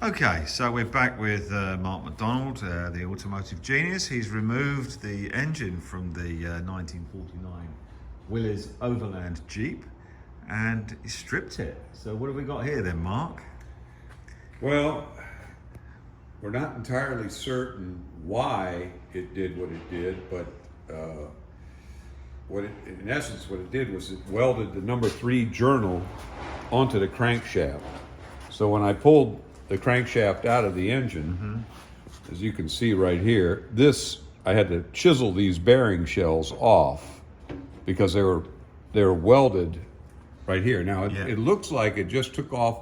Okay, so we're back with Mark McDonald, the automotive genius. He's removed the engine from the 1949 Willys Overland Jeep and he stripped it. So what have we got here then, Mark? Well, we're not entirely certain why it did what it did, but in essence, what it did was it welded the number 3 journal onto the crankshaft. So when I pulled the crankshaft out of the engine, as you can see right here, I had to chisel these bearing shells off because they were welded right here. Now it looks like it just took off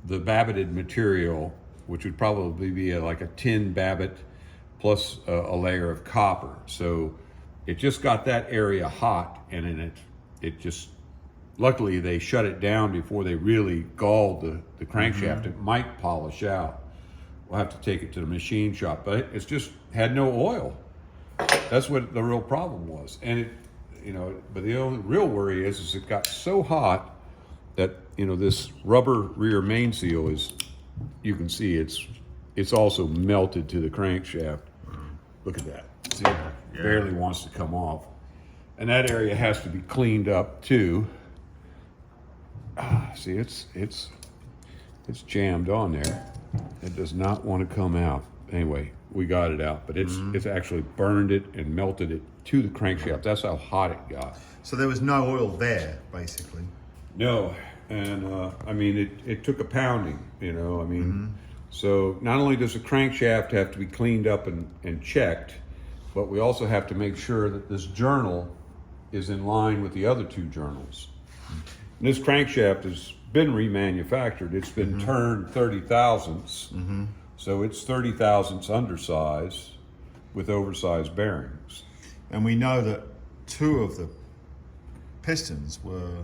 the babbited material, which would probably be like a tin babbitt plus a layer of copper. So it just got that area hot, and in it just, luckily they shut it down before they really galled the crankshaft. It might polish out. We'll have to take it to the machine shop, but it's just had no oil. That's what the real problem was. And but the only real worry is it got so hot that, this rubber rear main seal is, you can see it's also melted to the crankshaft. Look at that. See, it barely wants to come off. And that area has to be cleaned up too. See, it's jammed on there. It does not want to come out. Anyway, we got it out, but it's actually burned it and melted it to the crankshaft. That's how hot it got. So there was no oil there, basically. No, and it took a pounding. So not only does the crankshaft have to be cleaned up and checked, but we also have to make sure that this journal is in line with the other 2 journals. And this crankshaft has been remanufactured. It's been turned 30 thousandths. So it's 30 thousandths undersized with oversized bearings. And we know that 2 of the pistons were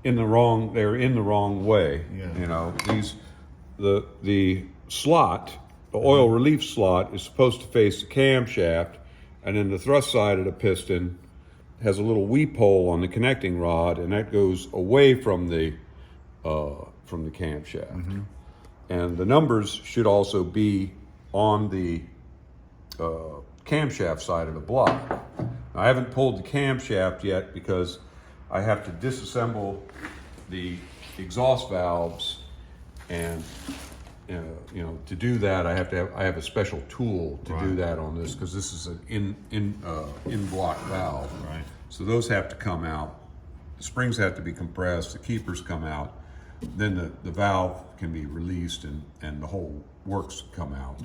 they were in the wrong way. The slot, the oil relief slot, is supposed to face the camshaft, and then the thrust side of the piston has a little weep hole on the connecting rod, and that goes away from the camshaft. And the numbers should also be on the camshaft side of the block. Now, I haven't pulled the camshaft yet because I have to disassemble the exhaust valves, and to do that I have a special tool to do that on this, because this is an in block valve. Right. So those have to come out. The springs have to be compressed. The keepers come out. Then the valve can be released and the whole works come out.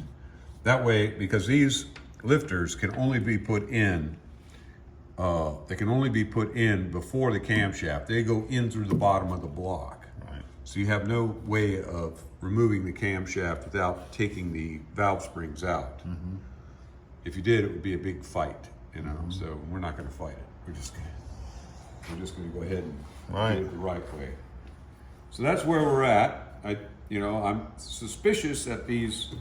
That way, because these lifters can only be put in. They can only be put in before the camshaft. They go in through the bottom of the block. Right. So you have no way of removing the camshaft without taking the valve springs out. If you did, it would be a big fight, so we're not going to fight it. We're just going to go ahead and do it the right way. So that's where we're at. I'm suspicious that these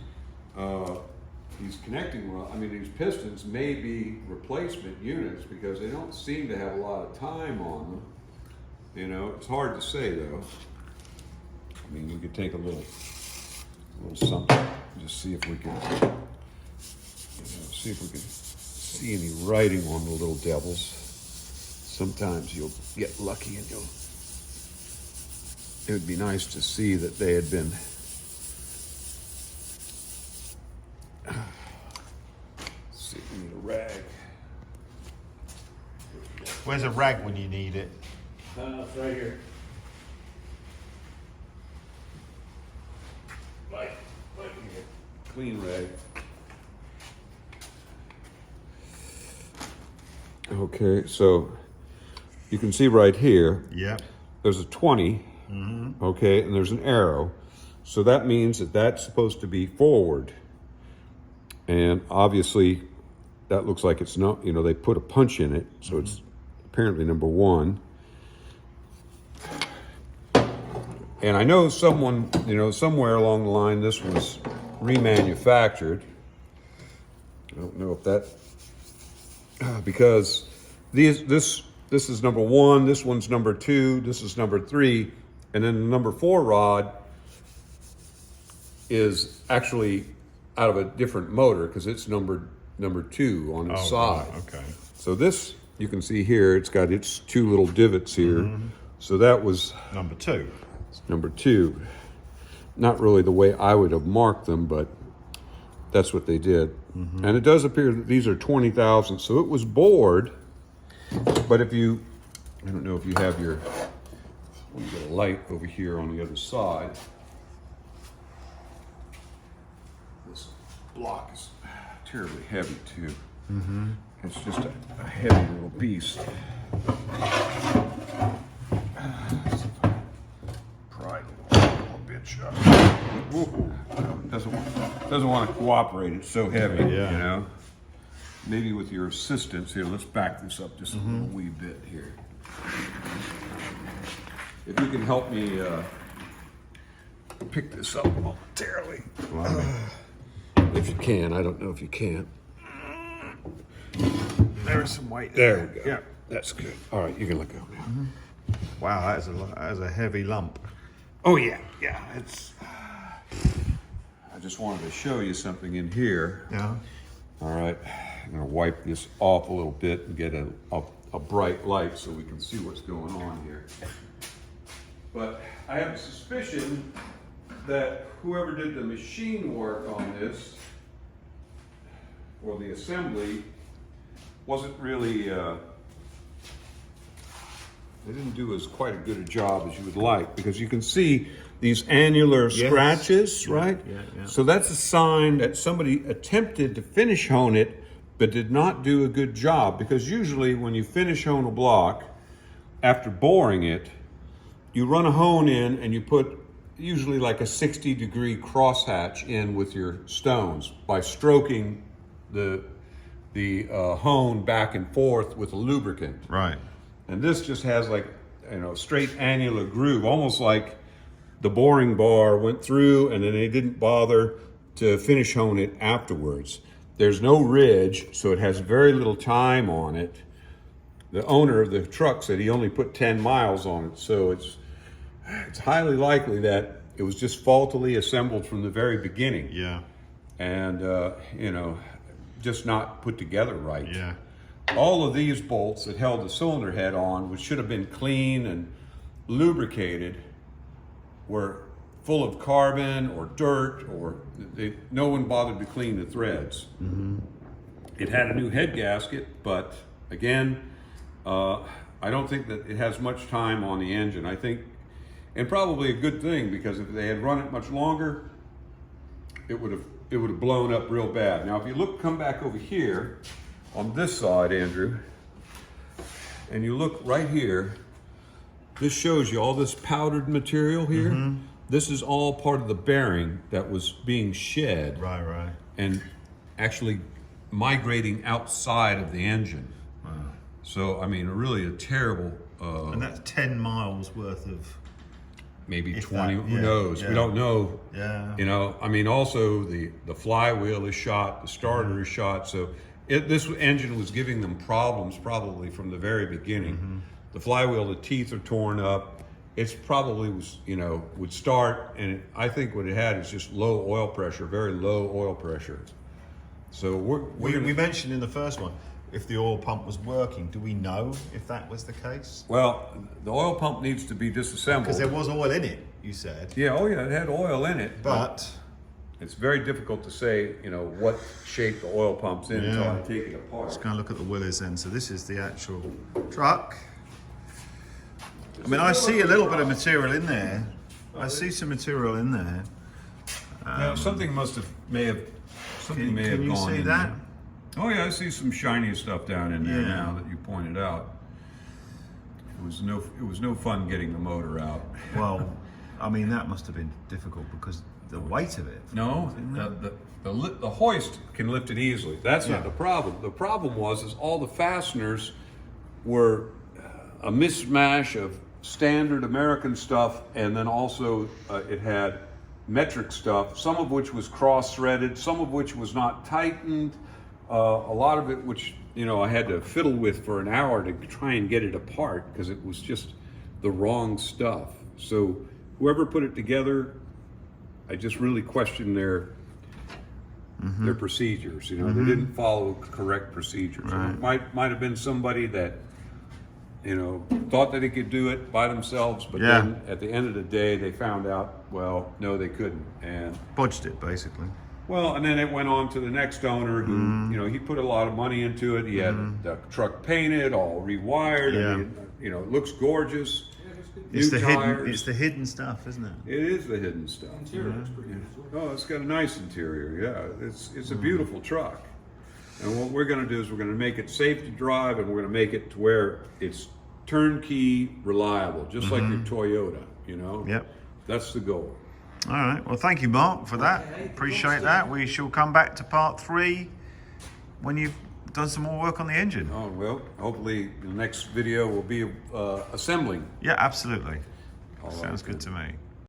connecting rods, these pistons may be replacement units because they don't seem to have a lot of time on them. It's hard to say though. You could take a little something, just see if we can, see any writing on the little devils. Sometimes you'll get lucky and it would be nice to see that they had been see, we need a rag. where's a rag when you need it? It's right here. Right here. Clean rag. Okay, so you can see right here. Yep. There's a 20. Okay, and there's an arrow. So that means that that's supposed to be forward. And obviously, that looks like it's not, they put a punch in it, so it's apparently number 1. And I know someone, somewhere along the line, this was remanufactured. I don't know if that, because this is number 1, this one's number 2, this is number 3, and then the number 4 rod is actually out of a different motor because it's number 2 on its side. Okay. So this, you can see here, it's got its 2 little divots here. So that was Number 2. number 2. Not really the way I would have marked them, but that's what they did. And it does appear that these are 20,000. So it was bored. But if you, I don't know if you have your, let me get a light over here on the other side. This block is terribly heavy too. It's just a heavy little beast. Pry the little bitch up. Doesn't want to cooperate. It's so heavy, you know. Maybe with your assistance here, let's back this up just a little wee bit here. If you can help me pick this up momentarily. If you can, I don't know if you can. There's some weight. There we go. Yeah. That's good. All right, you can let go now. Wow, that is a heavy lump. Oh yeah, yeah. It's. I just wanted to show you something in here. Yeah. All right, I'm gonna wipe this off a little bit and get a bright light so we can see what's going on here. But I have a suspicion that whoever did the machine work on this, or the assembly, wasn't really, they didn't do as quite a good a job as you would like, because you can see these annular scratches, right? Yeah. So that's a sign that somebody attempted to finish hone it, but did not do a good job, because usually when you finish hone a block, after boring it, you run a hone in and you put usually like a 60-degree crosshatch in with your stones by stroking the hone back and forth with a lubricant. Right. And this just has like, straight annular groove, almost like the boring bar went through and then they didn't bother to finish hone it afterwards. There's no ridge, so it has very little time on it. The owner of the truck said he only put 10 miles on it, so it's highly likely that it was just faultily assembled from the very beginning. Yeah. And, just not put together right. Yeah. All of these bolts that held the cylinder head on, which should have been clean and lubricated, were full of carbon or dirt, or no one bothered to clean the threads. It had a new head gasket, but again, I don't think that it has much time on the engine. I think, and probably a good thing, because if they had run it much longer, it would have blown up real bad. Now, if you come back over here on this side, Andrew, and you look right here, this shows you all this powdered material here. This is all part of the bearing that was being shed. Right. And actually migrating outside of the engine. Wow. So, I mean, really a terrible... And that's 10 miles worth of... maybe if 20, that, who yeah, knows? yeah. We don't know. Yeah. I mean, also the flywheel is shot, the starter is shot. So this engine was giving them problems probably from the very beginning. The flywheel, the teeth are torn up. It's probably would start, and I think what it had is just low oil pressure, very low oil pressure. So we mentioned in the first one, if the oil pump was working, do we know if that was the case? Well, the oil pump needs to be disassembled. Because there was oil in it, you said. Yeah, it had oil in it. But it's very difficult to say, what shape the oil pump's in until I take it apart. let's go and look at the Willys then. So this is the actual truck. I mean, I see a little bit of material in there. I see some material in there. Now, something may have Can gone you see in that? there. Oh yeah, I see some shiny stuff down in there Yeah. now that you pointed out. It was no fun getting the motor out. Well, I mean, that must have been difficult because the weight of it. No, the hoist can lift it easily. That's not the problem. The problem was all the fasteners were a mishmash of standard American stuff, and then also it had metric stuff, some of which was cross-threaded, some of which was not tightened, a lot of it which I had to fiddle with for an hour to try and get it apart because it was just the wrong stuff. So whoever put it together, I just really question their procedures. You know, they didn't follow correct procedures. Right. It might have been somebody that, you know, thought that they could do it by themselves, but then at the end of the day, they found out, well, no, they couldn't, and Bodged it, basically. well, and then it went on to the next owner who, you know, he put a lot of money into it. He had the truck painted, all rewired. Yeah. I mean, you know, it looks gorgeous. It's New the tires. hidden. It's the hidden stuff, isn't it? It is the hidden stuff. Interior is pretty good. Oh, it's got a nice interior. Yeah, it's a beautiful truck. And what we're going to do is we're going to make it safe to drive, and we're going to make it to where it's turnkey reliable, just like your Toyota. You know. Yep. That's the goal. All right. Well, thank you, Mark, for that. Okay. Appreciate that. We shall come back to part 3 when you've done some more work on the engine. Oh well, hopefully the next video will be assembling. Yeah, absolutely. All right, Sounds good to me.